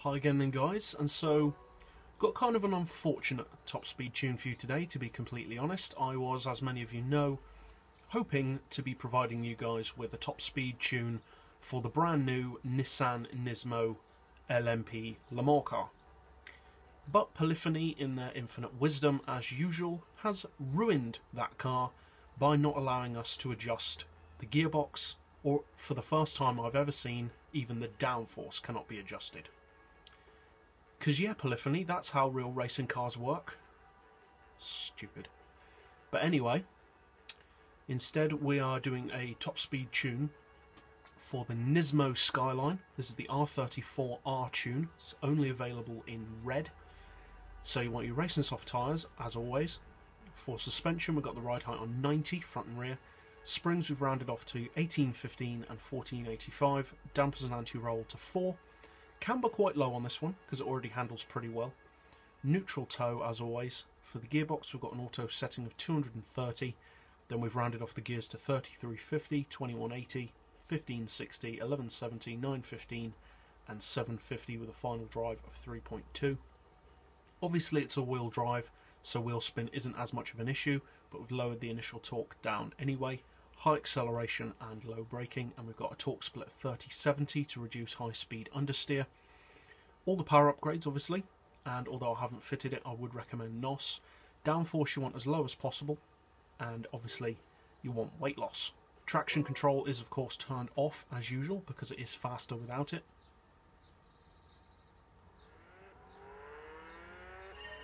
Hi again then guys, and so got kind of an unfortunate top speed tune for you today, to be completely honest. I was, as many of you know, hoping to be providing you guys with a top speed tune for the brand new Nissan Nismo LMP Le Mans car. But Polyphony, in their infinite wisdom as usual, has ruined that car by not allowing us to adjust the gearbox, or for the first time I've ever seen, even the downforce cannot be adjusted. Because yeah, Polyphony, that's how real racing cars work. Stupid. But anyway, instead we are doing a top speed tune for the Nismo Skyline. This is the R34 R-Tune. It's only available in red. So you want your racing soft tyres, as always. For suspension, we've got the ride height on 90, front and rear. Springs we've rounded off to 1815 and 1485. Dampers and anti-roll to 4. Camber quite low on this one because it already handles pretty well. Neutral toe as always. For the gearbox we've got an auto setting of 230, then we've rounded off the gears to 3350, 2180, 1560, 1170, 915 and 750 with a final drive of 3.2. Obviously it's all-wheel drive, so wheel spin isn't as much of an issue, but we've lowered the initial torque down anyway. High acceleration and low braking, and we've got a torque split of 30-70 to reduce high speed understeer. All the power upgrades obviously, and although I haven't fitted it, I would recommend NOS. Downforce you want as low as possible, and obviously you want weight loss. Traction control is of course turned off as usual because it is faster without it.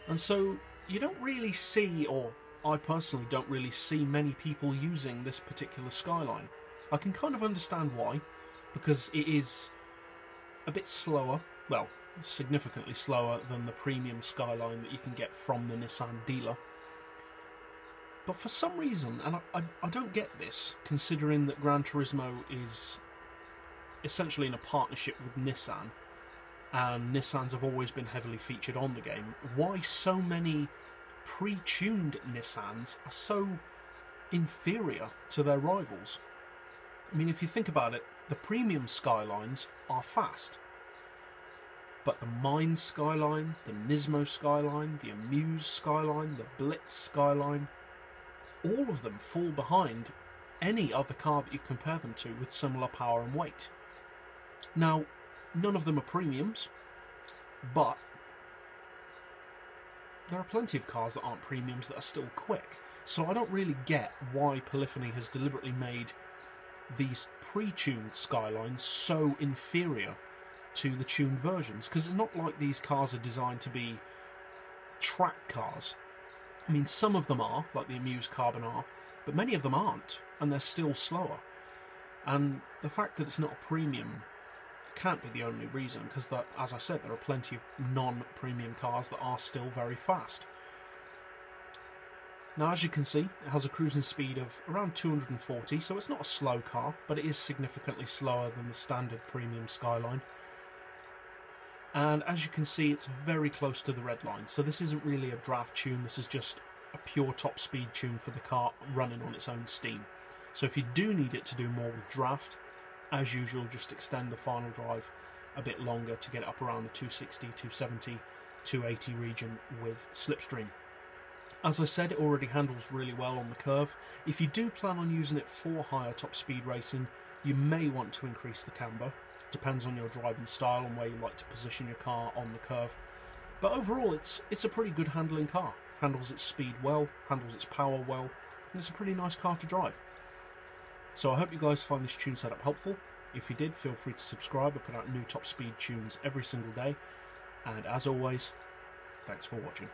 And so you don't really see, or I personally don't really see many people using this particular Skyline. I can kind of understand why, because it is a bit slower, well, significantly slower than the premium Skyline that you can get from the Nissan dealer. But for some reason, and I don't get this, considering that GranTurismo is essentially in a partnership with Nissan, and Nissans have always been heavily featured on the game, why so many pre-tuned Nissans are so inferior to their rivals. I mean, if you think about it, the premium Skylines are fast, but the Mind Skyline, the Nismo Skyline, the Amuse Skyline, the Blitz Skyline, all of them fall behind any other car that you compare them to with similar power and weight. Now, none of them are premiums, but there are plenty of cars that aren't premiums that are still quick. So I don't really get why Polyphony has deliberately made these pre-tuned Skylines so inferior to the tuned versions, because it's not like these cars are designed to be track cars. I mean, some of them are, like the Amuse Carbon R, but many of them aren't, and they're still slower. And the fact that it's not a premium can't be the only reason, because, as I said, there are plenty of non-premium cars that are still very fast. Now, as you can see, it has a cruising speed of around 240, so it's not a slow car, but it is significantly slower than the standard premium Skyline. And as you can see, it's very close to the red line, so this isn't really a draft tune, this is just a pure top speed tune for the car running on its own steam. So if you do need it to do more with draft, as usual, just extend the final drive a bit longer to get it up around the 260, 270, 280 region with slipstream. As I said, it already handles really well on the curve. If you do plan on using it for higher top speed racing, you may want to increase the camber. Depends on your driving style and where you like to position your car on the curve. But overall, it's a pretty good handling car. Handles its speed well, handles its power well, and it's a pretty nice car to drive. So I hope you guys find this tune setup helpful. If you did, feel free to subscribe. I put out new top speed tunes every single day. And as always, thanks for watching.